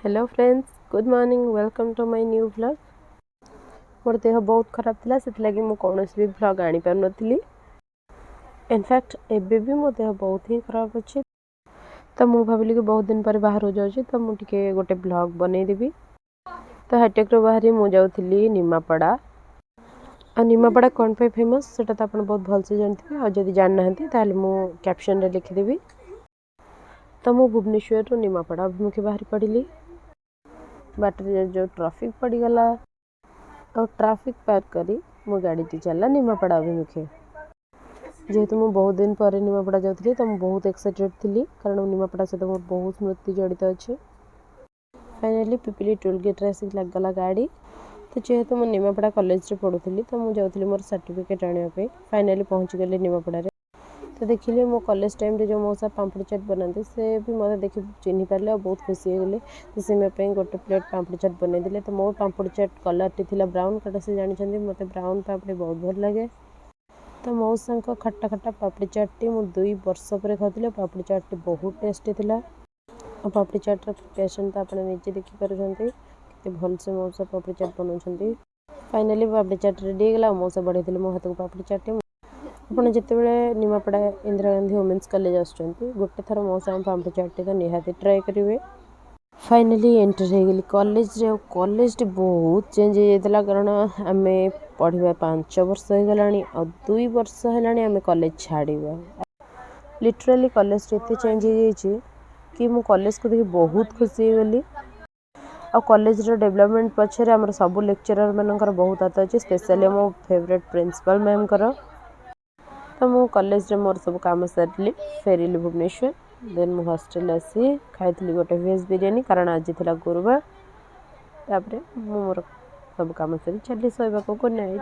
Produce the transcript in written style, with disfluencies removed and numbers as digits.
Hello friends, good morning. Welcome to my new vlog. मोर देह बहुत खराब थिला, से लगी मु कोनोस भी व्लॉग आनी पार नथिली। इनफैक्ट एबे भी मो देह बहुत ही खराब अछि, तो मु भाबिली कि बहुत दिन पर बाहर हो जाउछि, तो मु टिके गोटे व्लॉग बनै देबी। तो हाईटेक रो बाहरी मु जाउथिली निमापड़ा। आ निमापड़ा कोन पे फेमस सेटा तो अपन बहुत भल से जानथिबे, आ जदि जान नाहंती ताले मु कैप्शन रे लिखि देबी। तो मु भुवनेश्वर रो निमापड़ा अभिमुखे बाहरी पड़िली। बाटरे जो ट्रैफिक पड़गला और ट्रैफिक पार करी मो गाड़ी चलला निमापड़ा अभिमुखे। जेहेतु मु बहुत दिन पर निमापड़ा जाउथली, तो मु बहुत एक्साइटेड थी, कारण निमापड़ा सहित मोर बहुत स्मृति जड़ित अच्छे। फाइनली पिपिली टोल गेट रे आसिक लागला गाड़ी। तो जेहेतु मु निमापड़ा कॉलेज रे पढ़ुथली, तो मु जाउथली मोर सर्टिफिकेट आनिया पे। फाइनली पहुंच गली निमापड़ा रे। तो देखिले मो कॉलेज टाइम रे जो मौसा पापड़ी चाट बनाते से भी मत देखि चिन्ह पारे और बहुत खुशी हो गले। तो से मेरे गोटे प्लेट पापड़ी चाट बन दे। तो मो पापड़ी चाट कलर टी थिला ब्राउन, कटा से जानी मत ब्राउन पापड़ी बहुत भल लगे। तो मौसा खट्टा खट्टा पापड़ी चाट टी मु 2 वर्ष पर खाती। पापड़ी चाट टी बहुत टेस्टी थिला। और पापड़ी चाट प्रिपरेशन तो आप निजे देखी पार्टी के भल से मौसा पापड़ी चाट बनाऊँ। फाइनली पापड़ी चाट रेडी होगा। मौसा बढ़े मो हाथ को पापड़ी चाट। आपड़ जिते बड़े निमापड़ा इंदिरा गांधी वुमेन्स कॉलेज आसुँच गोटे थर मौसा पापड़ी चाट तो निहाती ट्राए करेंगे। फाइनली एंटर हो गली कॉलेज रे। कॉलेज बहुत चेंज हो जाता, कारण आम पढ़ा 5 वर्ष हो गला और 2 वर्ष है आम कॉलेज छाड़ा। लिटराली कॉलेज एत चेंज हो जाए कि मु कॉलेज को देखिए बहुत खुशी हो गली। और कॉलेज रो डेवलपमेंट पछरे हमर सब लेक्चरर मानकर बहुत हाथ अच्छे, स्पेशली मो फेवरेट प्रिंसिपल मैम कर। तो मु कॉलेज रे मोर सब काम सारी फेरिली भुवनेश्वर। देन मु हॉस्टल आसी खाई गोटे वेज बिरियानी, कारण आज थी गुरुवार। तापर मोर सब काम सारी चली सोवा को गुड नाइट।